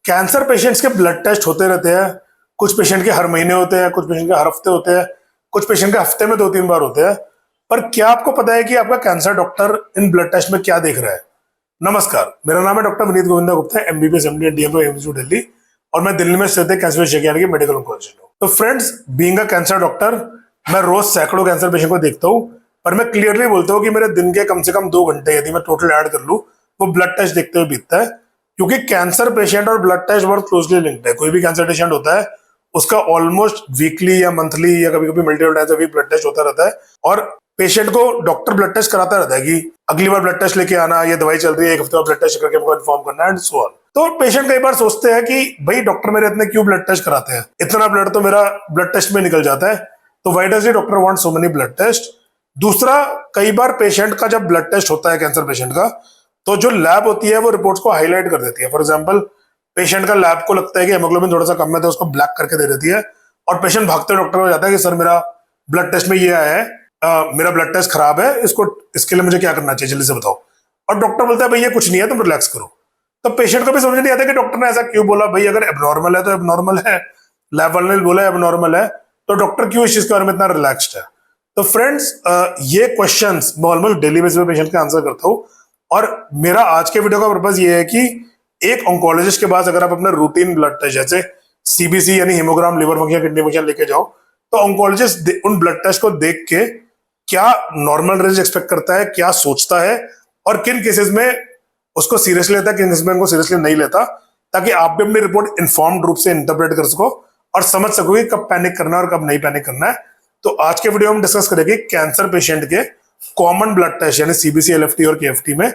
Cancer patients के blood test होते रहते हैं। कुछ पेशेंट के हर महीने होते हैं, कुछ पेशेंट के हर हफ्ते होते हैं, कुछ पेशेंट के हफ्ते में 2-3 बार होते हैं। पर क्या आपको पता है कि आपका कैंसर डॉक्टर इन ब्लड टेस्ट में क्या देख रहा है? नमस्कार, मेरा नाम है doctor Vineet Govinda Gupta, MBBS MD DMO AIIMS Delhi, और मैं दिल्ली में स्थित कैंसर विशेषज्ञ यानी कि मेडिकल ऑन्कोलॉजिस्ट हूं। तो friends, being a cancer doctor, मैं रोज सैकड़ों कैंसर पेशेंट को देखता हूं, पर मैं क्लियरली बोलता हूं कि मेरे दिन के कम से कम 2 घंटे यदि मैं टोटल ऐड कर लूं, वो ब्लड टेस्ट देखते हुए बीतता है। क्योंकि कैंसर पेशेंट और ब्लड टेस्ट बहुत क्लोजली लिंक्ड है। कोई भी कैंसर पेशेंट होता है, उसका ऑलमोस्ट वीकली या मंथली या कभी कभी multiple times a week blood test होता रहता है, और पेशेंट को डॉक्टर ब्लड टेस्ट कराता रहता है कि अगली बार ब्लड टेस्ट लेके आना, ये दवाई चल रही है, 1 हफ्ते बाद ब्लड टेस्ट करके हमको इन्फॉर्म करना एंड सो ऑन। तो पेशेंट कई बार सोचते हैं कि भाई डॉक्टर मेरे इतने क्यों ब्लड टेस्ट कराते हैं, इतना ब्लड तो मेरा ब्लड टेस्ट में निकल जाता है, तो why does doctor want so many blood test. दूसरा, कई बार पेशेंट का जब ब्लड टेस्ट होता है कैंसर पेशेंट का, तो जो लैब होती है वो रिपोर्ट्स को हाईलाइट कर देती है। फॉर एग्जांपल, पेशेंट का लैब को लगता है कि हेमोग्लोबिन थोड़ा सा कम है, तो उसको ब्लैक करके दे देती है, और पेशेंट भागते डॉक्टर को जाता है कि सर मेरा ब्लड टेस्ट में ये आया है, मेरा ब्लड टेस्ट खराब है, इसके लिए मुझे क्या करना चाहिए, जल्दी से बताओ। और डॉक्टर बोलता है भाई ये कुछ नहीं है, तुम रिलैक्स करो। तो पेशेंट को भी समझ नहीं आता कि डॉक्टर ने ऐसा क्यों बोला। भाई अगर एबनॉर्मल है तो एबनॉर्मल है, लैब वाले ने बोला एबनॉर्मल है, तो डॉक्टर क्यों इस चीज के बारे में इतना रिलैक्स्ड है? तो फ्रेंड्स, ये क्वेश्चंस मैं ऑलमोस्ट डेली बेसिस पे पेशेंट का आंसर करता हूँ, और मेरा आज के वीडियो का पर्पस ये है कि एक ऑन्कोलॉजिस्ट के पास अगर आप अपना रूटीन ब्लड टेस्ट जैसे सीबीसी यानी haemogram, liver function, kidney function लेके जाओ, तो ऑन्कोलॉजिस्ट उन ब्लड टेस्ट को देख के क्या नॉर्मल रेंज एक्सपेक्ट करता है, क्या सोचता है, और किन केसेस में उसको सीरियसली लेता है, किन केसेस में उनको सीरियसली नहीं लेता, ताकि आप भी अपनी रिपोर्ट इन्फॉर्म्ड रूप से इंटरप्रेट कर सको और समझ सको कि कब पैनिक करना है और कब नहीं पैनिक करना है। तो आज के वीडियो में हम डिस्कस करेंगे कैंसर पेशेंट के कॉमन ब्लड टेस्ट यानी सीबीसी, एलएफटी और केएफटी में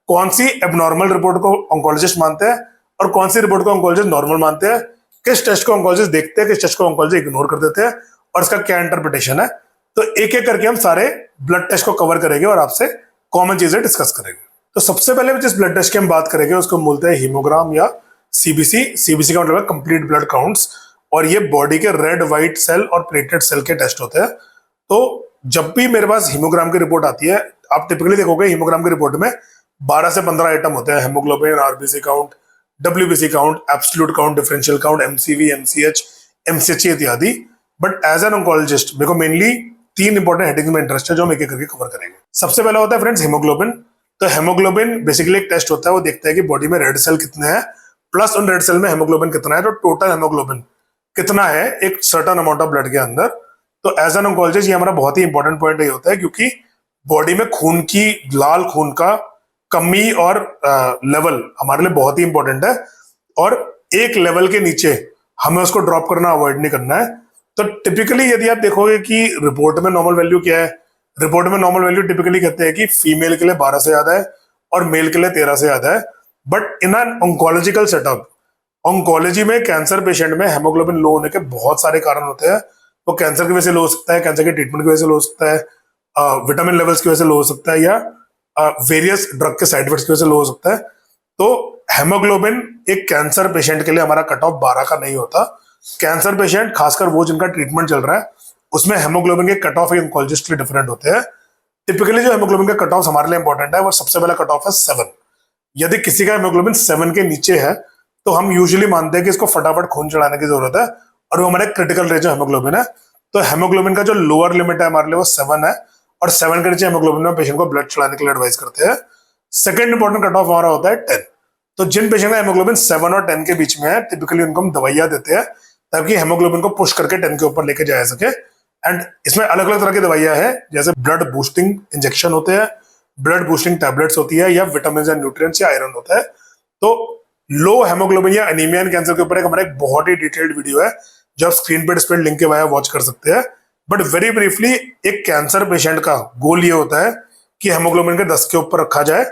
कौन सी एबनॉर्मल रिपोर्ट को ऑन्कोलॉजिस्ट मानते हैं और कौन सी रिपोर्ट को ऑन्कोलॉजिस्ट नॉर्मल मानते हैं, किस टेस्ट को ऑन्कोलॉजिस्ट देखते हैं, किस टेस्ट को ऑन्कोलॉजिस्ट इग्नोर कर देते हैं, और इसका क्या इंटरप्रिटेशन है। तो एक एक करके हम सारे ब्लड टेस्ट को कवर करेंगे और आपसे कॉमन चीजें डिस्कस करेंगे। तो सबसे पहले जिस ब्लड टेस्ट की हम बात करेंगे उसको बोलते हैं हीमोग्राम या सीबीसी। सीबीसी का मतलब है कंप्लीट ब्लड काउंट्स, और ये बॉडी के रेड व्हाइट सेल और प्लेटेड सेल के टेस्ट होते हैं। तो जब भी मेरे पास हीमोग्राम की रिपोर्ट आती है, आप टिपिकली देखोगे हीमोग्राम की रिपोर्ट में 12 से 15 आइटम होते हैं। Haemoglobin, RBC count, WBC count, absolute count, differential count, MCV, MCH, MCH इत्यादि। बट एज एन ऑन्कोलॉजिस्ट मेरे को मेनली 3 इंपॉर्टेंट हेडिंग में इंटरेस्ट है जो हम एक एक करके कवर करेंगे। सबसे पहला होता है फ्रेंड्स हीमोग्लोबिन। तो हेमोग्लोबिन बेसिकली एक टेस्ट होता है, वो देखता है कि बॉडी में रेड सेल कितने हैं प्लस उन रेड सेल में हेमोग्लोबिन कितना है, तो टोटल हेमोग्लोबिन कितना है एक सर्टेन अमाउंट ऑफ ब्लड के अंदर। तो एज एन ऑन्कोलॉजिस्ट ये हमारा बहुत ही इंपॉर्टेंट पॉइंट ये होता है, क्योंकि बॉडी में खून की, लाल खून का कमी और लेवल हमारे लिए बहुत ही इंपॉर्टेंट है, और एक लेवल के नीचे हमें उसको ड्रॉप करना अवॉइड नहीं करना है। तो टिपिकली यदि आप देखोगे कि रिपोर्ट में नॉर्मल वैल्यू क्या है, रिपोर्ट में नॉर्मल वैल्यू टिपिकली कहते हैं कि फीमेल के लिए 12 से ज्यादा है और मेल के लिए 13 से ज्यादा है। But in an oncological setup, oncology में कैंसर पेशेंट में हेमोग्लोबिन लो होने के बहुत सारे कारण होते हैं। वो कैंसर की वजह से लो हो सकता है, कैंसर के ट्रीटमेंट की वजह से लो हो सकता है, विटामिन लेवल्स की वजह से लो हो सकता है, या वेरियस ड्रग के साइड इफेक्ट्स की वजह से लो हो सकता है। तो हेमोग्लोबिन एक कैंसर पेशेंट के लिए हमारा कट ऑफ 12 का नहीं होता। कैंसर पेशेंट, खासकर वो जिनका ट्रीटमेंट चल रहा है, उसमें हेमोग्लोबिन के कट ऑफ ऑन्कोलॉजिस्ट के डिफरेंट होते हैं। टिपिकली जो हेमोग्लोबिन के कट ऑफ हमारे लिए इंपॉर्टेंट है, वो सबसे पहला कट ऑफ है 7। यदि किसी का हेमोग्लोबिन 7 के नीचे है, तो हम यूजुअली मानते हैं कि इसको फटाफट खून चढ़ाने की जरूरत है, और वो हमारे क्रिटिकल रेंज ऑफ हेमोग्लोबिन है। तो हेमोग्लोबिन का जो लोअर लिमिट है हमारे लिए वो 7 है, और 7 के नीचे हेमोग्लोबिन में पेशेंट को ब्लड चढ़ाने के लिए एडवाइस करते हैं। सेकंड इंपॉर्टेंट कट ऑफ हमारा होता है 10। तो जिन पेशेंट का हेमोग्लोबिन 7 और 10 के बीच में है, टिपिकली उनको हम दवाइयां देते हैं ताकि हेमोग्लोबिन को पुश करके 10 के ऊपर लेके जाया सके। एंड इसमें अलग अलग तरह की दवाइयां हैं, जैसे ब्लड बूस्टिंग इंजेक्शन होते हैं, ब्लड बूस्टिंग टैबलेट्स होती है, या विटामिन एंड न्यूट्रिएंट्स या आयरन होता है। तो लो हेमोग्लोबिन या एनीमिया इन कैंसर के ऊपर हमारा एक बहुत ही डिटेल्ड वीडियो है जो आप स्क्रीन पे डिस्प्ले लिंक के वाया वॉच कर सकते हैं। बट वेरी ब्रीफली, एक कैंसर पेशेंट का गोल ये होता है कि हेमोग्लोबिन के 10 के ऊपर रखा जाए।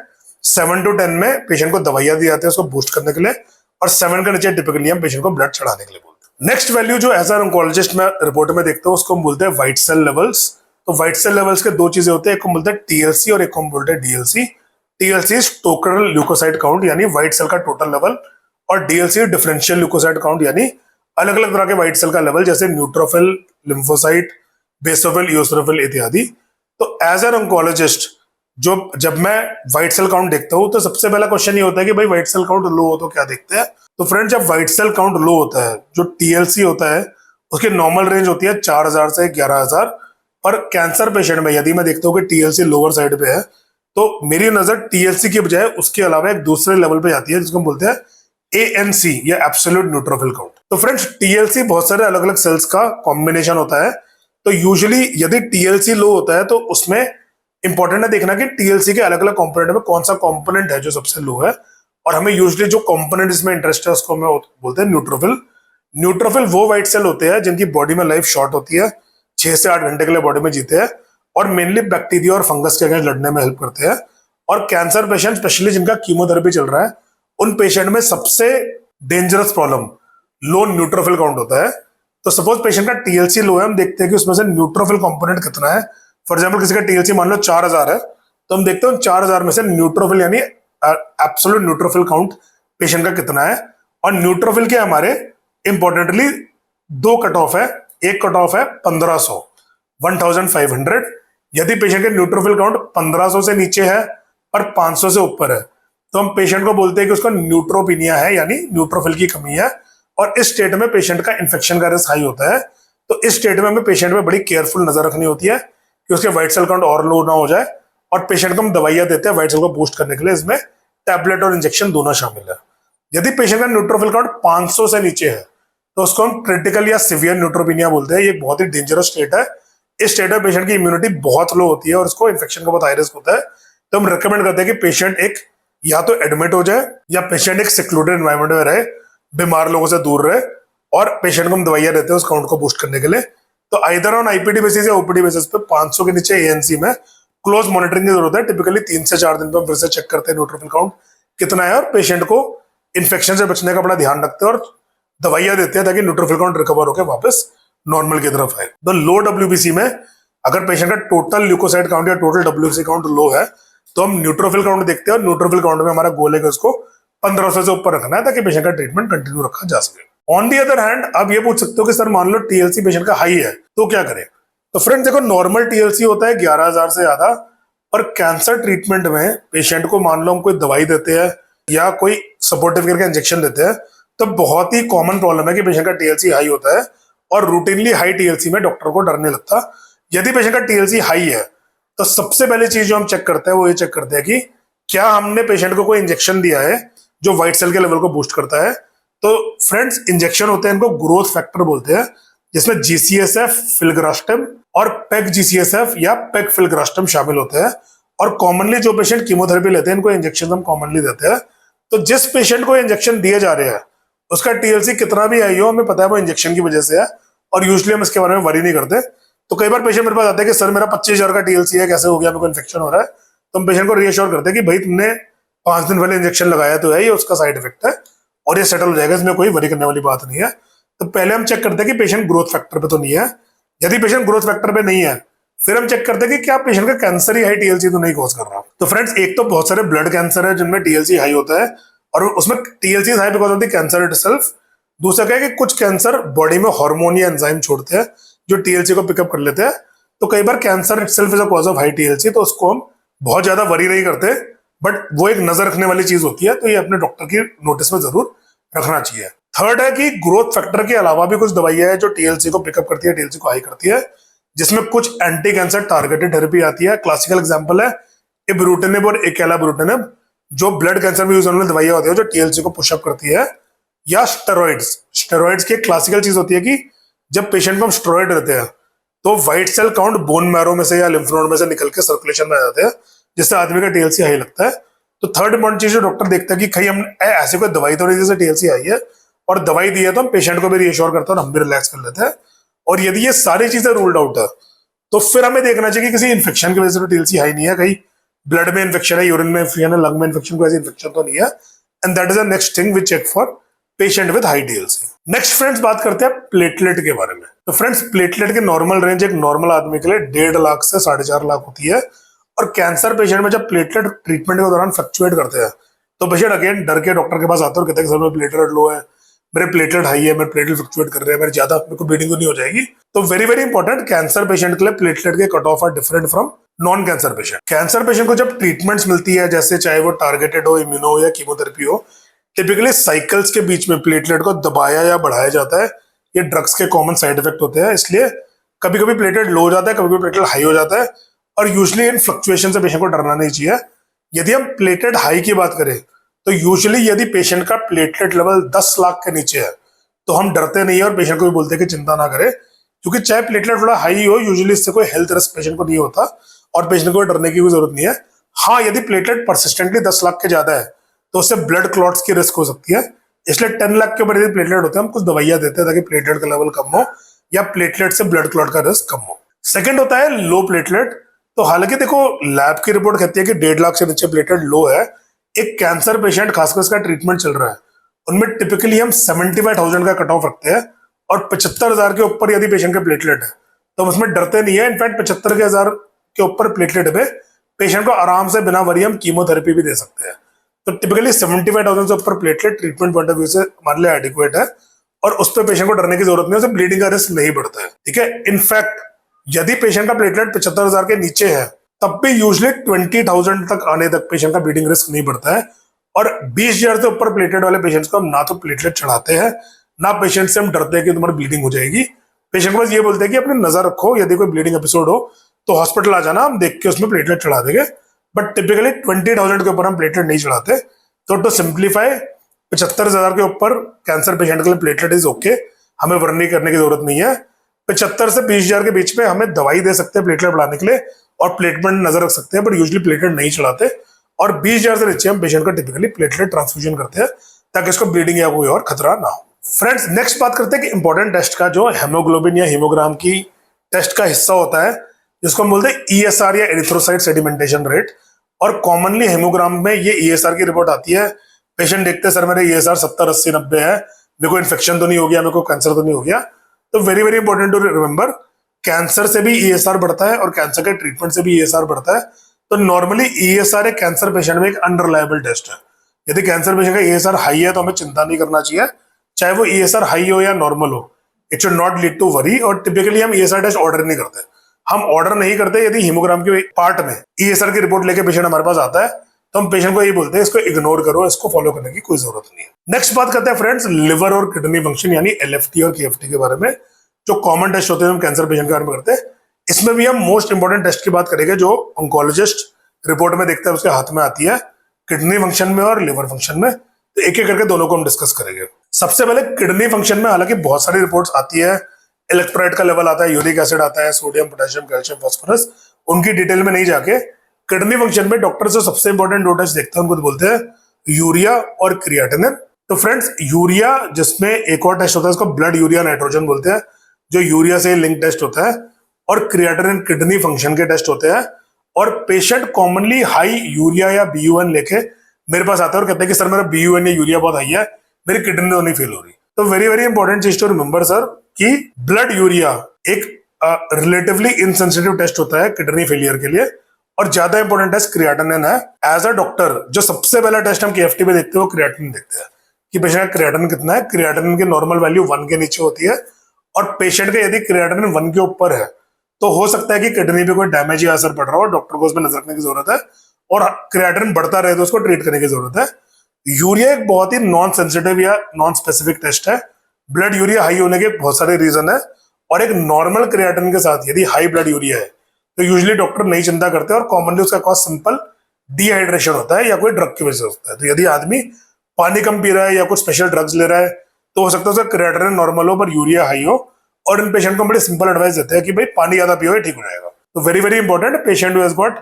7 to 10 में पेशेंट को दवाइयां दी जाती है उसको बूस्ट करने के लिए, और 7 के नीचे टिपिकली हम पेशेंट को ब्लड चढ़ाने के लिए बोलते हैं। नेक्स्ट वैल्यू जो एज एन ऑन्कोलॉजिस्ट में रिपोर्ट में देखते हैं उसको हम बोलते हैं व्हाइट सेल लेवल्स। तो व्हाइट सेल लेवल्स के 2 चीजें होते हैं, एक को बोलते हैं टीएलसी और एक को बोलते हैं DLC. TLC is total leucocyte count यानी व्हाइट सेल का टोटल लेवल, और डीएलसी डिफरेंशियल ल्यूकोसाइट काउंट यानी अलग अलग तरह के व्हाइट सेल का लेवल, जैसे न्यूट्रोफिल, लिम्फोसाइट, बेसोफिल, इओसिनोफिल इत्यादि। तो एज एन ऑन्कोलॉजिस्ट जो जब मैं व्हाइट सेल काउंट देखता हूँ तो सबसे पहला क्वेश्चन ये होता है कि भाई व्हाइट सेल काउंट लो हो तो क्या देखते हैं। तो फ्रेंड जब व्हाइट सेल काउंट लो होता है, जो टीएलसी होता है उसकी नॉर्मल रेंज होती है 4000 से 11000। पर कैंसर पेशेंट में यदि मैं देखता हूँ कि टीएलसी लोअर साइड पे है तो मेरी नजर टीएलसी की बजाय उसके अलावा एक दूसरे लेवल पे जाती है जिसको हम बोलते हैं एएनसी या एब्सोल्यूट न्यूट्रोफिल काउंट। तो फ्रेंड्स टीएलसी बहुत सारे अलग अलग सेल्स का कॉम्बिनेशन होता है। तो यूजुअली यदि टीएलसी लो होता है तो उसमें इंपॉर्टेंट है देखना कि टीएलसी के अलग अलग कंपोनेंट में कौन सा कंपोनेंट है जो सबसे लो है। और हमें यूजुअली जो कंपोनेंट इसमें इंटरेस्ट है उसको हमें बोलते हैं न्यूट्रोफिल। न्यूट्रोफिल वो व्हाइट सेल होते हैं जिनकी बॉडी में लाइफ शॉर्ट होती है, 6 से 8 घंटे के लिए बॉडी में जीते हैं और मेनली बैक्टीरिया और फंगस के अगेंस्ट लड़ने में हेल्प करते हैं। और कैंसर पेशेंट स्पेशली जिनका कीमोथेरेपी चल रहा है उन पेशेंट में सबसे डेंजरस प्रॉब्लम लो न्यूट्रोफिल काउंट होता है। तो सपोज पेशेंट का टीएलसी लो है, हम देखते हैं कि उसमें से न्यूट्रोफिल कंपोनेंट कितना है। फॉर एग्जांपल किसी का टीएलसी मान लो 4000 है तो हम देखते हैं 4000 में से न्यूट्रोफिल यानी एब्सोल्यूट न्यूट्रोफिल काउंट पेशेंट का कितना है। और न्यूट्रोफिल के हमारे इंपॉर्टेंटली 2 कट ऑफ है। एक कट ऑफ है 1500 1500। यदि पेशेंट के न्यूट्रोफिल काउंट 1500 से नीचे है और 500 से ऊपर है तो हम पेशेंट को बोलते हैं कि उसका न्यूट्रोपिनिया है यानी न्यूट्रोफिल की कमी है। और इस स्टेट में पेशेंट का इन्फेक्शन का रिस्क हाई होता है। तो इस स्टेट में हमें पेशेंट में बड़ी केयरफुल नजर रखनी होती है कि उसके व्हाइट सेल काउंट और लो ना हो जाए। और पेशेंट को हम दवाइयां देते हैं व्हाइट सेल को बूस्ट करने के लिए, इसमें टैबलेट और इंजेक्शन दोनों शामिल है। यदि पेशेंट का न्यूट्रोफिल काउंट 500 से नीचे है तो उसको हम क्रिटिकल या सिवियर न्यूट्रोपिनिया बोलते हैं। ये बहुत ही डेंजरस स्टेट है। इस स्टेट में पेशेंट की इम्यूनिटी बहुत लो होती है और उसको इन्फेक्शन का बहुत हाई रिस्क होता है। तो हम रिकमेंड करते हैं कि पेशेंट एक या तो एडमिट हो जाए या पेशेंट एक सिक्लूडेड एनवायरमेंट में रहे, बीमार लोगों से दूर रहे। और पेशेंट को हम दवाइयां देते हैं उस काउंट को बूस्ट करने के लिए। तो आइदर ऑन आईपीडी बेसिस या ओपीडी बेसिस पे 500 के नीचे एएनसी में क्लोज मॉनिटरिंग की जरूरत है। टिपिकली 3 से 4 दिन पर फिर से चेक करते हैं न्यूट्रोफिल काउंट कितना है और पेशेंट को इन्फेक्शन से बचने का बड़ा ध्यान रखते हैं और दवाइयां देते हैं ताकि न्यूट्रोफिल काउंट रिकवर होकर वापस नॉर्मल की तरफ आए। तो लो डब्ल्यूबीसी में अगर पेशेंट का टोटल ल्यूकोसाइट काउंट या टोटल डब्ल्यूबीसी काउंट लो है तो हम न्यूट्रोफिल काउंट देखते हैं और न्यूट्रोफिल काउंट में हमारा गोल है कि उसको 1500 से ऊपर रखना है ताकि पेशेंट का ट्रीटमेंट कंटिन्यू रखा जा सके। ऑन दी अदर हैंड अब ये पूछ सकते हो कि सर मान लो टीएलसी पेशेंट का हाई है तो क्या करें। तो फ्रेंड्स देखो नॉर्मल टीएलसी होता है 11000 से ज्यादा। और कैंसर ट्रीटमेंट में पेशेंट को मान लो हम कोई दवाई देते हैं या कोई सपोर्टिव केयर का इंजेक्शन देते हैं तो बहुत ही कॉमन प्रॉब्लम है कि पेशेंट का टीएलसी हाई होता है और रूटीनली हाई टीएलसी में डॉक्टर को डर नहीं लगता। यदि पेशेंट का टीएलसी हाई है तो सबसे पहली चीज जो हम चेक करते हैं वो ये चेक करते हैं कि क्या हमने पेशेंट को कोई इंजेक्शन दिया है जो व्हाइट सेल के लेवल को बूस्ट करता है। तो फ्रेंड्स इंजेक्शन होते हैं इनको ग्रोथ फैक्टर बोलते हैं जिसमें जीसीएसएफ, फिल्ग्रास्टम और पेग जीसीएसएफ या पेग फिल्ग्रास्टम शामिल होते हैं। और कॉमनली जो पेशेंट कीमोथेरेपी लेते हैं इनको इंजेक्शन हम कॉमनली देते हैं। तो जिस पेशेंट को इंजेक्शन दिए जा रहे हैं उसका टीएलसी कितना भी आई हो हमें पता है वो इंजेक्शन की वजह से है और यूजुअली हम इसके बारे में वरी नहीं करते। तो कई बार पेशेंट मेरे पास आते हैं कि सर मेरा 25000 का टीएलसी है, कैसे हो गया, मेरे को इन्फेक्शन हो रहा है। तो हम पेशेंट को रीअश्योर करते हैं कि भाई तुमने 5 दिन पहले इंजेक्शन लगाया तो है, ये उसका साइड इफेक्ट है और ये सेटल हो जाएगा, इसमें कोई वरी करने वाली बात नहीं है। तो पहले हम चेक करते हैं कि पेशेंट ग्रोथ फैक्टर पे तो नहीं है। यदि पेशेंट ग्रोथ फैक्टर पे नहीं है फिर हम चेक करते हैं कि क्या पेशेंट का कैंसर ही हाई टीएलसी तो नहीं कॉज कर रहा। तो फ्रेंड्स एक तो बहुत सारे ब्लड कैंसर है जिनमें टीएलसी हाई होता है और उसमें TLC high because of the cancer itself. दूसरा क्या है कि कुछ कैंसर बॉडी में हार्मोन या एंजाइम छोड़ते हैं जो टीएलसी को पिकअप कर लेते हैं। तो कई बार cancer itself is a cause of high TLC तो उसको हम बहुत ज्यादा वरी नहीं करते, बट वो एक नजर रखने वाली चीज होती है। तो ये अपने डॉक्टर की नोटिस में जरूर रखना चाहिए। थर्ड है कि ग्रोथ फैक्टर के अलावा भी कुछ दवाइयां हैं जो टीएलसी को पिकअप करती है, टीएलसी को हाई करती है, जिसमें कुछ एंटी कैंसर टारगेटेड थेरेपी आती है। क्लासिकल एग्जांपल है इब्रूटिनिब और एकेलाब्रूटिनिब जो ब्लड कैंसर में यूज होने वाली दवाइयां होती है जो टीएलसी को पुशअप करती है। या स्टेरॉइड्स। स्टेरॉइड्स की क्लासिकल चीज होती है कि जब पेशेंट को हम स्टेरॉइड देते हैं तो white cell count bone marrow में से या लिम्फ नोड में से निकल के सर्कुलेशन में आ जाते हैं जिससे आदमी का टीएलसी हाई लगता है। तो थर्ड इंपॉर्टेंट चीज जो डॉक्टर देखता है कि कहीं हम ऐसे कोई दवाई तो नहीं जैसे टीएलसी आई है और दवाई दी है तो हम पेशेंट को भी रीअश्योर करते हैं और हम भी रिलैक्स कर लेते हैं। और यदि ये सारी चीजें रूल्ड आउट है तो फिर हमें देखना चाहिए कि किसी इन्फेक्शन की वजह से टीएलसी हाई नहीं है, कहीं ब्लड में इन्फेक्शन है, यूरिन में इन्फेक्शन है, लंग में इन्फेक्शन, कोई ऐसी इन्फेक्शन तो नहीं है। And that is the next thing we check for patient with high TLC. Next friends बात करते हैं प्लेटलेट के बारे में। तो फ्रेंड्स प्लेटलेट की नॉर्मल रेंज एक नॉर्मल आदमी के लिए 1.5 लाख से 4.5 लाख होती है। और कैंसर पेशेंट में जब प्लेटलेट ट्रीटमेंट के दौरान फ्लक्चुएट करते हैं तो पेशेंट अगेन डर के डॉक्टर के पास आते हैं और कहते हैं कि सर मेरा प्लेटलेट लो है, मेरे प्लेटलेट हाई है, मेरे प्लेटलेट फ्लक्चुएट कर रहे हैं, मेरे ज्यादा, मेरे को ब्लीडिंग तो नहीं हो जाएगी। तो very very important, cancer patient के लिए प्लेटलेट के cut off are different from non cancer patient. Cancer patient को जब ट्रीटमेंट्स मिलती है, जैसे चाहे वो टारगेटेड हो, इम्यूनो या कीमोथेरेपी हो, टिपिकली साइकिल्स के बीच में प्लेटलेट को दबाया या बढ़ाया जाता है। ये ड्रग्स के कॉमन साइड इफेक्ट होते हैं, इसलिए कभी कभी प्लेटलेट लो हो जाता है, कभी कभी प्लेटलेट हाई हो जाता है, और यूजुअली इन फ्लक्चुएशन से पेशेंट को डरना नहीं चाहिए। यदि हम प्लेटलेट हाई की बात करें तो यूजुअली यदि पेशेंट का प्लेटलेट लेवल 10 लाख के नीचे है तो हम डरते नहीं है और पेशेंट को भी बोलते हैं कि चिंता ना करे, क्योंकि चाहे प्लेटलेट थोड़ा हाई हो, यूजुअली इससे कोई हेल्थ रिस्क पेशेंट को नहीं होता और पेशेंट को डरने की भी जरूरत नहीं है। हाँ, यदि प्लेटलेट परसिस्टेंटली 10 लाख के ज्यादा है तो उससे ब्लड क्लॉट्स की रिस्क हो सकती है, इसलिए 10 लाख के ऊपर यदि प्लेटलेट होते हैं हम कुछ दवाइयां देते हैं ताकि प्लेटलेट का लेवल कम हो या प्लेटलेट से ब्लड क्लॉट का रिस्क कम हो। सेकंड होता है लो प्लेटलेट। तो हालांकि देखो, लैब की रिपोर्ट कहती है कि 1.5 लाख से नीचे प्लेटलेट लो है। एक कैंसर पेशेंट, खासकर इसका ट्रीटमेंट चल रहा है, उनमें टिपिकली हम 75,000 का कट ऑफ रखते हैं, और 75,000 के ऊपर यदि पेशेंट के प्लेटलेट है तो हम उसमें डरते नहीं है। इनफैक्ट 75,000 के ऊपर प्लेटलेट पे पेशेंट को आराम से बिना वरी हम कीमोथेरेपी भी दे सकते हैं। तो टिपिकली 75,000 से ऊपर platelet treatment point of view से हमारे लिए एडिक्वेट है, और उस पर पेशेंट को डरने की जरूरत नहीं है, उसे ब्लीडिंग का रिस्क नहीं बढ़ता है। ठीक है, इनफैक्ट यदि पेशेंट का प्लेटलेट 75,000 के नीचे है तब भी यूजुअली 20,000 तक आने तक पेशेंट का ब्लीडिंग रिस्क नहीं बढ़ता है। और 20,000 से ऊपर प्लेटलेट वाले पेशेंट्स को हम ना तो प्लेटलेट चढ़ाते हैं, ना पेशेंट से हम डरते हैं कि तुम्हारी ब्लीडिंग हो जाएगी। पेशेंट को बस ये बोलते हैं कि अपनी नजर रखो, यदि कोई ब्लीडिंग एपिसोड हो तो हॉस्पिटल आ जाना, हम देख के उसमें प्लेटलेट चढ़ा देंगे। बट टिपिकली 20,000 के ऊपर हम प्लेटलेट नहीं चढ़ाते। तो टू सिंप्लीफाई, 75,000 के ऊपर कैंसर पेशेंट के लिए प्लेटलेट इज ओके, हमें वर्नी करने की जरूरत नहीं है। 75 से 20,000 के बीच में हमें दवाई दे सकते हैं प्लेटलेट बढ़ाने के लिए और प्लेटलेट नजर रख सकते हैं, बट यूजुअली प्लेटलेट नहीं चढ़ाते। और 20,000 से नीचे हम पेशेंट का टिपिकली प्लेटलेट ट्रांसफ्यूजन करते हैं ताकि इसको ब्लीडिंग या कोई और खतरा ना हो। फ्रेंड्स, नेक्स्ट बात करते हैं कि इंपॉर्टेंट टेस्ट का, जो हेमोग्लोबिन या हीमोग्राम की टेस्ट का हिस्सा होता है, जिसको हम बोलते हैं ESR या एरिथ्रोसाइट सेडिमेंटेशन रेट। और कॉमनली हेमोग्राम में ये ESR की रिपोर्ट आती है। पेशेंट देखते हैं, सर मेरे ESR 70, 80, 90 है, मेरे को इन्फेक्शन तो नहीं हो गया, मेरे को कैंसर तो नहीं हो गया। तो very very important to remember, cancer से भी ESR बढ़ता है और कैंसर के ट्रीटमेंट से भी ESR बढ़ता है। तो नॉर्मली ESR एक कैंसर पेशेंट में एक अनरिलायबल टेस्ट है। यदि कैंसर पेशेंट का ESR हाई है तो हमें चिंता नहीं करना चाहिए, चाहे वो ESR हाई हो या नॉर्मल हो, it should not lead to worry. और टिपिकली हम ESR टेस्ट ऑर्डर नहीं करते। हम ऑर्डर नहीं करते यदि हीमोग्राम के पार्ट में ESR की रिपोर्ट लेके पेशेंट हमारे पास आता है तो हम पेशेंट को यही बोलते हैं, इसको इग्नोर करो, इसको फॉलो करने की कोई जरूरत नहीं है। नेक्स्ट बात करते हैं फ्रेंड्स, लिवर और किडनी फंक्शन यानी LFT और KFT के बारे में, जो कॉमन टेस्ट होते हैं हम कैंसर पेशेंट के बारे में करते हैं। इसमें भी हम मोस्ट इंपॉर्टेंट टेस्ट की बात करेंगे, जो ऑन्कोलॉजिस्ट रिपोर्ट में देखते हैं, उसके हाथ में आती है, किडनी फंक्शन में और लिवर फंक्शन में। तो एक एक करके दोनों को हम डिस्कस करेंगे। सबसे पहले किडनी फंक्शन में हालांकि बहुत सारी रिपोर्ट्स आती है, इलेक्ट्रोलाइट का लेवल आता है, यूरिक एसिड आता है, सोडियम, पोटेशियम, कैल्शियम, फास्फोरस, उनकी डिटेल में नहीं जाके किडनी फंक्शन में डॉक्टर से सबसे इंपॉर्टेंट दो टेस्ट देखते हैं, उनको बोलते हैं यूरिया और क्रिएटिनिन। तो फ्रेंड्स, यूरिया, जिसमें एक और टेस्ट होता है, इसको ब्लड यूरिया नाइट्रोजन बोलते हैं, जो यूरिया से लिंक टेस्ट होता है, और क्रिएटिनिन किडनी फंक्शन के टेस्ट होते हैं। और पेशेंट कॉमनली हाई यूरिया या BUN लेके मेरे पास आता है और कहते हैं कि सर मेरा BUN या यूरिया बहुत हाई है, मेरी किडनी तो नहीं फेल हो रही। तो वेरी वेरी इंपॉर्टेंट चीज टू रिमेंबर सर, कि ब्लड यूरिया एक रिलेटिवली इनसेंसिटिव टेस्ट होता है किडनी फेलियर के लिए, और ज्यादा इंपॉर्टेंट टेस्ट क्रिएटिनिन है। एज अ डॉक्टर जो सबसे पहला टेस्ट हम KFT पे देखते हैं वो क्रिएटिनिन देखते हैं कि पेशेंट का क्रिएटिनिन कितना है। क्रिएटिनिन की नॉर्मल वैल्यू 1 के नीचे होती है, और पेशेंट का यदि क्रिएटिनिन 1 के ऊपर है तो हो सकता है कि किडनी पे कोई डैमेज या असर पड़ रहा हो, डॉक्टर को उसमें नजर रखने की जरूरत है, और क्रिएटिनिन बढ़ता रहे तो उसको ट्रीट करने की जरूरत है। यूरिया एक बहुत ही नॉन सेंसिटिव या नॉन स्पेसिफिक टेस्ट है। ब्लड यूरिया हाई होने के बहुत सारे रीजन है, और एक नॉर्मल क्रिएटिनिन के साथ यदि हाई ब्लड यूरिया है तो यूजुअली डॉक्टर नहीं चिंता करते, और कॉमनली उसका कॉज सिंपल डिहाइड्रेशन होता है या कोई ड्रग की वजह से होता है। तो यदि आदमी पानी कम पी रहा है या कुछ स्पेशल ड्रग्स ले रहा है तो हो सकता है उसका क्रिएटिनिन नॉर्मल हो पर यूरिया हाई हो, और इन पेशेंट को बड़ी सिंपल एडवाइस देते हैं कि भाई पानी ज्यादा पियो, ठीक हो जाएगा। तो very very important, patient who has got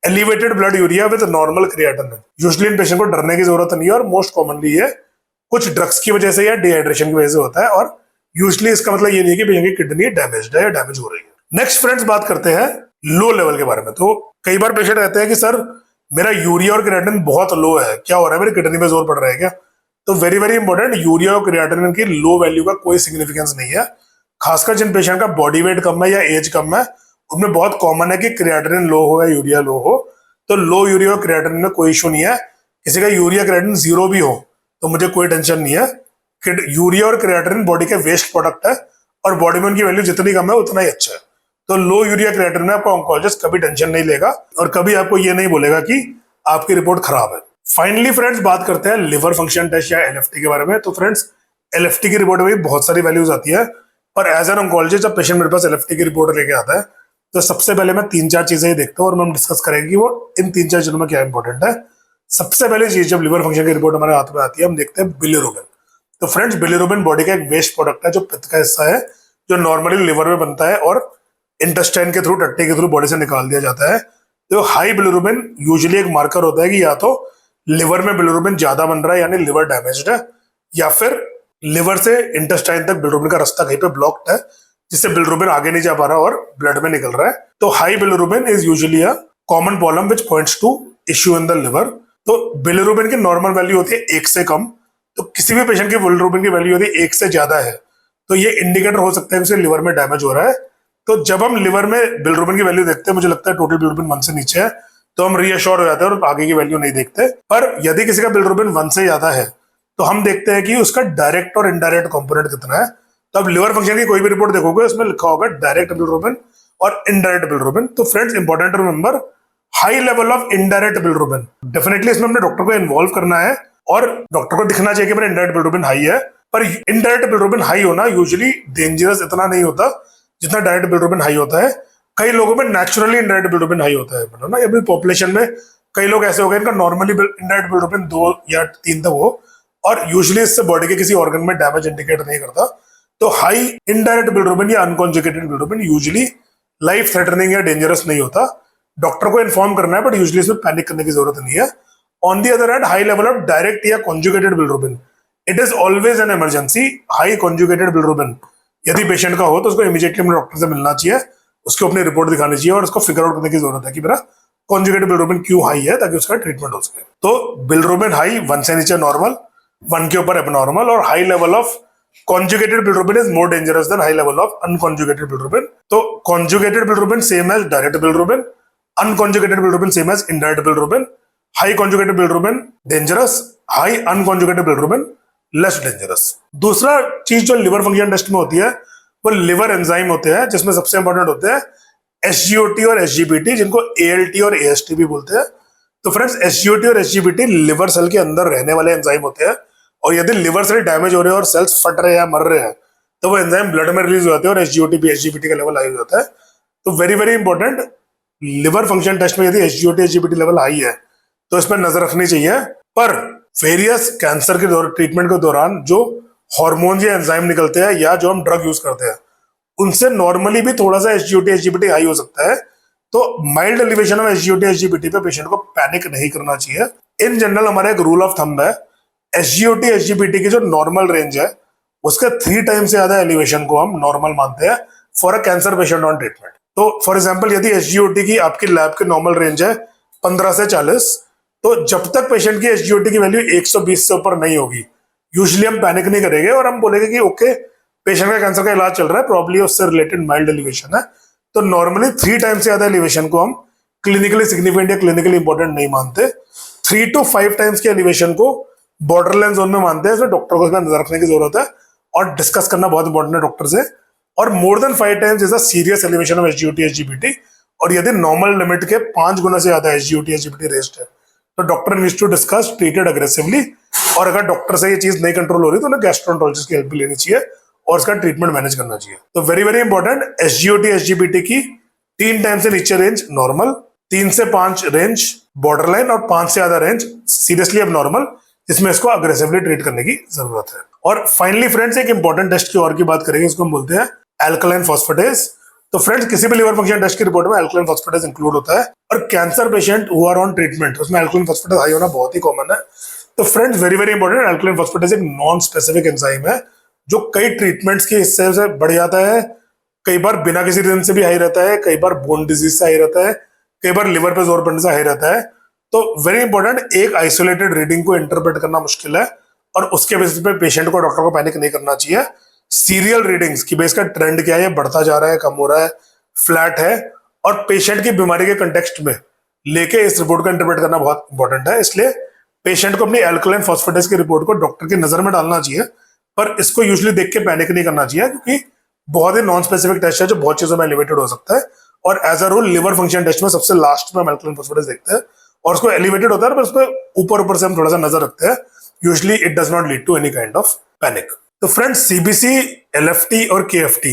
elevated blood urea with normal creatinine, usually in patient को डरने की जरूरत नहीं है, और मोस्ट कॉमनली ये कुछ ड्रग्स की वजह से या डिहाइड्रेशन की वजह से होता है, और यूजुअली इसका मतलब ये नहीं है कि पेशेंट की किडनी डैमेज्ड है या डैमेज हो रही है। नेक्स्ट फ्रेंड्स, बात करते हैं लो लेवल के बारे में। तो कई बार पेशेंट कहते हैं कि सर मेरा यूरिया और क्रिएटिनिन बहुत लो है, क्या हो रहा है, मेरी किडनी पे जोर पड़ रहा है क्या? तो वेरी वेरी इंपॉर्टेंट, यूरिया और क्रिएटिनिन की लो वैल्यू का कोई सिग्निफिकेंस नहीं है। खासकर जिन पेशेंट का बॉडी वेट कम है या एज कम है, उनमें बहुत कॉमन है कि क्रिएटिनिन लो हो या यूरिया लो हो। तो लो यूरिया और क्रिएटिनिन में कोई इशू नहीं है। किसी का यूरिया क्रिएटिनिन 0 भी हो तो मुझे कोई टेंशन नहीं है। यूरिया और क्रिएटिनिन बॉडी के वेस्ट प्रोडक्ट है और बॉडी में उनकी वैल्यू जितनी कम है उतना ही अच्छा है। तो लो यूरिया क्रिएटिनिन में आपका ऑन्कोलॉजिस्ट कभी टेंशन नहीं लेगा और कभी आपको ये नहीं बोलेगा कि आपकी रिपोर्ट खराब है। फाइनली फ्रेंड्स बात करते हैं लिवर फंक्शन टेस्ट या एलएफटी के बारे में। तो फ्रेंड्स एलएफटी की रिपोर्ट में भी बहुत सारी वैल्यूज आती है, पर एज एन ऑन्कोलॉजिस्ट जब पेशेंट मेरे पास एलएफटी की रिपोर्ट लेके आता है तो सबसे पहले मैं 3-4 चीजें ही देखता हूँ और हम डिस्कस करेंगे कि वो इन 3-4 चीजों में क्या इंपॉर्टेंट है। सबसे पहले चीज, जब लिवर फंक्शन की रिपोर्ट हमारे हाथ में आती है हम देखते हैं बिलिरुबिन। तो फ्रेंड्स बिलिरुबिन बॉडी का एक वेस्ट प्रोडक्ट है जो पित्त का हिस्सा है, जो नॉर्मली लिवर में बनता है और इंटेस्टाइन के थ्रू, टट्टी के थ्रू बॉडी से निकाल दिया जाता है। तो हाई बिलिरुबिन यूजुअली एक मार्कर होता है कि या तो लिवर में बिलिरुबिन ज्यादा बन रहा है यानी लिवर डैमेज्ड है, या फिर लिवर से इंटेस्टाइन तक बिलिरुबिन का रास्ता कहीं पे ब्लॉक्ड है जिससे बिलिरुबिन आगे नहीं जा पा रहा और ब्लड में निकल रहा है। तो high bilirubin is usually a common problem which points to issue in the liver. तो बिलिरुबिन की नॉर्मल वैल्यू होती है 1 से कम, तो किसी भी पेशेंट की बिलिरुबिन की वैल्यू यदि 1 से ज्यादा है तो ये इंडिकेटर हो सकता है कि उसे लिवर में डैमेज हो रहा है। तो जब हम लिवर में बिलिरुबिन की वैल्यू देखते हैं, मुझे लगता है टोटल बिलिरुबिन 1 से नीचे है, तो हम रीअश्योर हो जाते हैं और आगे की वैल्यू नहीं देखते। पर यदि किसी का बिलिरुबिन 1 से ज्यादा है तो हम देखते हैं कि उसका डायरेक्ट और इनडायरेक्ट कंपोनेंट कितना है। तो अब लिवर फंक्शन की कोई भी रिपोर्ट देखोगे उसमें लिखा होगा डायरेक्ट बिलिरुबिन और इनडायरेक्ट बिलिरुबिन। तो friends important to remember, high level of indirect bilirubin, definitely इसमें अपने डॉक्टर को इन्वॉल्व करना है और डॉक्टर को दिखना चाहिए कि मेरा इनडायरेक्ट बिलिरुबिन हाई है। पर इनडायरेक्ट बिलिरुबिन हाई होना यूजुअली डेंजरस इतना नहीं होता जितना डायरेक्ट बिलिरुबिन हाई होता है। कई लोगों में नेचुरली इनडायरेक्ट बिलिरुबिन हाई होता है, मतलब ना अपनी पॉपुलेशन में कई लोग ऐसे हो गए इनका नॉर्मली इनडायरेक्ट बिलिरुबिन 2 या 3 तक हो और यूजुअली इससे बॉडी के किसी ऑर्गन में डैमेज इंडिकेट नहीं करता। तो हाई इनडायरेक्ट बिलिरुबिन या unconjugated bilirubin usually life threatening या डेंजरस नहीं होता। डॉक्टर को इन्फॉर्म करना है, बट यूजुअली इसमें पैनिक करने की जरूरत नहीं है। On the other hand, high level of direct या conjugated bilirubin, it is always an emergency. High conjugated bilirubin यदि पेशेंट का हो तो उसको इमीडिएटली अपने डॉक्टर से मिलना चाहिए, उसको अपनी रिपोर्ट दिखानी चाहिए और उसको फिगर आउट करने की जरूरत है कि मेरा कॉन्जुगेटेड बिलिरुबिन क्यों हाई है, ताकि उसका ट्रीटमेंट हो सके। तो बिलिरुबिन हाई 1 से नीचे नॉर्मल, 1 के ऊपर एबनॉर्मल, और high level of conjugated bilirubin is more dangerous than high level of unconjugated bilirubin. तो conjugated bilirubin same as direct bilirubin, unconjugated bilirubin same as indirect bilirubin. High conjugated bilirubin dangerous, high unconjugated bilirubin less dangerous. दूसरा चीज जो liver function test में होती है वो liver enzyme होते हैं, जिसमें सबसे इंपॉर्टेंट होते हैं SGOT और SGPT, जिनको ALT और AST भी बोलते हैं। तो फ्रेंड्स SGOT और SGPT लिवर सेल के अंदर रहने वाले एंजाइम होते हैं, और यदि लिवर सेल डैमेज हो रहे हैं और सेल्स फट रहे हैं या मर रहे हैं तो वो एंजाइम ब्लड में रिलीज हो जाते हैं और SGOT भी SGPT का लेवल हाई हो जाता है। तो very very important, liver function test में यदि SGOT SGPT लेवल हाई है तो इस पर नजर रखनी चाहिए। पर वेरियस कैंसर के ट्रीटमेंट के दौरान जो हार्मोन या एंजाइम निकलते हैं या जो हम ड्रग यूज करते हैं उनसे नॉर्मली भी थोड़ा सा SGOT SGPT हाई हो सकता है। तो mild elevation of SGOT SGPT पे पेशेंट को पैनिक नहीं करना चाहिए। इन जनरल हमारा एक रूल ऑफ थंब है, SGOT SGPT की जो नॉर्मल रेंज है उसका 3 टाइम्स से ज्यादा एलिवेशन को हम नॉर्मल मानते हैं for a cancer patient on treatment. तो फॉर एग्जांपल यदि SGOT की आपकी लैब की नॉर्मल रेंज है 15 से 40, तो जब तक पेशेंट की SGOT की वैल्यू 120 से ऊपर नहीं होगी यूजुअली हम पैनिक नहीं करेंगे और हम बोलेंगे कि ओके पेशेंट का कैंसर का इलाज चल रहा है, प्रॉब्ली उससे रिलेटेड माइल्ड एलिवेशन है। तो नॉर्मली 3 टाइम्स से ज्यादा एलिवेशन को हम क्लिनिकली सिग्निफिकेंट या क्लिनिकली इंपॉर्टेंट नहीं मानते। 3 to 5 टाइम्स के एलिवेशन को बॉर्डरलाइन जोन में मानते हैं, इसमें डॉक्टर को इसमें नजर रखने की जरूरत है और डिस्कस करना बहुत इंपॉर्टेंट है डॉक्टर से। और more than 5 times is a serious elevation of SGOT SGPT, और यदि नॉर्मल लिमिट के 5 गुना से ज्यादा SGOT SGPT रेस्ट है तो doctor needs to discuss treated aggressively, और अगर डॉक्टर से ये चीज नहीं कंट्रोल हो रही तो उन्हें गैस्ट्रोएंटरोलॉजिस्ट की हेल्प भी लेनी चाहिए और इसका ट्रीटमेंट मैनेज करना चाहिए। तो very very important, SGOT SGPT की 3 टाइम से नीचे रेंज नॉर्मल, 3 से 5 रेंज बॉर्डरलाइन और 5 से ज्यादा रेंज सीरियसली अब नॉर्मल, इसमें इसको अग्रेसिवली ट्रीट करने की जरूरत है। और फाइनली फ्रेंड्स एक इंपॉर्टेंट टेस्ट की और की बात करेंगे, इसको हम बोलते हैं एल्कलाइन फॉस्फेटेज। तो फ्रेंड्स किसी भी लिवर फंक्शन टेस्ट की रिपोर्ट में एल्कलाइन फॉस्फेटेज इंक्लूड होता है, और cancer patient who are on treatment उसमें एल्कलाइन फॉस्फेटेज हाई होना बहुत ही कॉमन है। तो friends very very important, alkaline phosphatase एक नॉन स्पेसिफिक एंजाइम है जो कई ट्रीटमेंट्स के हिस्से से बढ़ जाता है, कई बार बिना किसी रीजन से भी हाई रहता है, कई बार बोन डिजीज से हाई रहता है, कई बार लिवर पे जोर पड़ने से हाई रहता है। तो वेरी इंपॉर्टेंट, एक आइसोलेटेड रीडिंग को इंटरप्रेट करना मुश्किल है और उसके बेसिस पे पेशेंट को डॉक्टर को पैनिक नहीं करना चाहिए। सीरियल रीडिंग्स की बेस का ट्रेंड क्या है, बढ़ता जा रहा है, कम हो रहा है, फ्लैट है, और पेशेंट की बीमारी के कंटेक्स्ट में लेके इस रिपोर्ट को इंटरप्रेट करना बहुत इंपॉर्टेंट है। इसलिए पेशेंट को अपनी एल्कलाइन फॉस्फेटेज की रिपोर्ट को डॉक्टर की नजर में डालना चाहिए, पर इसको यूजुअली देख के पैनिक नहीं करना चाहिए, क्योंकि बहुत ही नॉन स्पेसिफिक टेस्ट है जो बहुत चीजों में एलिवेटेड हो सकता है। और as a rule liver function test में सबसे लास्ट में अल्कलाइन फॉस्फेटेस देखते हैं, और उसको एलिवेटेड होता है, पर उस पर ऊपर से हम थोड़ा सा नजर रखते हैं। Usually it does not lead to any kind of panic. तो फ्रेंड्स, सीबीसी, एलएफटी और केएफटी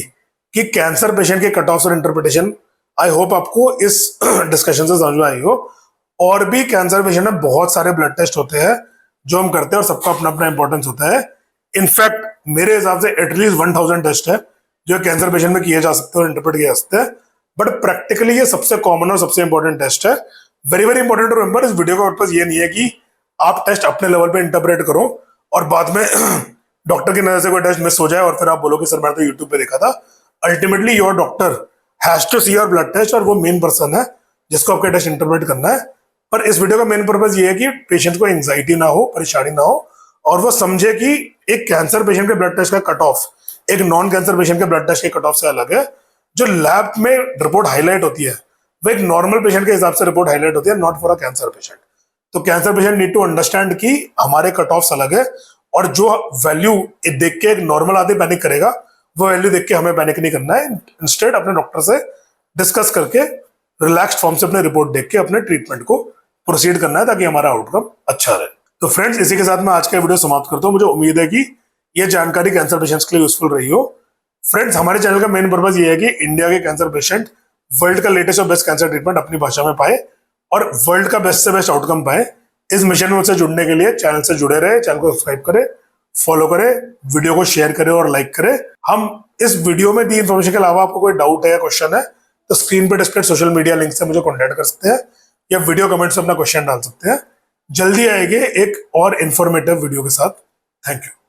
की कैंसर पेशेंट के कट ऑफ और इंटरप्रिटेशन आई होप आपको इस डिस्कशन से समझ में आई हो। और भी कैंसर पेशेंट में बहुत सारे ब्लड टेस्ट होते हैं जो हम करते हैं, और सबका अपना अपना इंपॉर्टेंस होता है। इनफैक्ट मेरे हिसाब से एटलीस्ट 1000 टेस्ट है जो कैंसर पेशेंट में किए जा सकते हैं और इंटरप्रेट किए जा सकते हैं, बट प्रैक्टिकली ये सबसे कॉमन और सबसे इंपॉर्टेंट टेस्ट है। Very very important to remember, इस वीडियो का पर्पस ये नहीं है कि आप टेस्ट अपने लेवल पे इंटरप्रेट करो और बाद में डॉक्टर की नजर से कोई टेस्ट मिस हो जाए और फिर आप बोलो कि सर मैंने तो यूट्यूब पे देखा था। Ultimately your doctor has to see your blood test, और वो मेन पर्सन है जिसको आपका टेस्ट इंटरप्रेट करना है। पर इस वीडियो का मेन पर्पस ये है कि पेशेंट को एंजाइटी ना हो, परेशानी ना हो, और वो समझे कि एक कैंसर पेशेंट के ब्लड टेस्ट का कट ऑफ एक नॉन कैंसर पेशेंट के ब्लड टेस्ट के कट ऑफ से अलग है। जो लैब में रिपोर्ट हाईलाइट होती है वो एक नॉर्मल पेशेंट के हिसाब से रिपोर्ट हाईलाइट होती है, not for a cancer patient. तो cancer patient need to understand कि हमारे कट ऑफ अलग है, और जो वैल्यू देख के एक नॉर्मल आदमी पैनिक करेगा वो वैल्यू देख के हमें पैनिक नहीं करना है। इंस्टेड अपने डॉक्टर से डिस्कस करके रिलैक्स्ड फॉर्म से अपने रिपोर्ट देख के अपने ट्रीटमेंट को प्रोसीड करना है, ताकि हमारा आउटकम अच्छा रहे। तो फ्रेंड्स, इसी के साथ मैं आज का वीडियो समाप्त करता हूँ। मुझे उम्मीद है कि ये जानकारी कैंसर पेशेंट्स के लिए यूजफुल रही हो। फ्रेंड्स, हमारे चैनल का मेन पर्पस ये है कि इंडिया के कैंसर पेशेंट वर्ल्ड का लेटेस्ट और बेस्ट कैंसर ट्रीटमेंट अपनी भाषा में पाए और वर्ल्ड का बेस्ट से बेस्ट आउटकम पाए। इस मिशन में मुझसे जुड़ने के लिए चैनल से जुड़े रहे, चैनल को सब्सक्राइब करें, फॉलो करें, वीडियो को शेयर करें और लाइक करें। हम इस वीडियो में दी इन्फॉर्मेशन के अलावा आपको कोई डाउट है या क्वेश्चन है तो स्क्रीन पर डिस्प्ले सोशल मीडिया लिंक से मुझे कॉन्टैक्ट कर सकते हैं, या वीडियो कमेंट से अपना क्वेश्चन डाल सकते हैं। जल्दी आएंगे एक और इन्फॉर्मेटिव वीडियो के साथ। Thank you.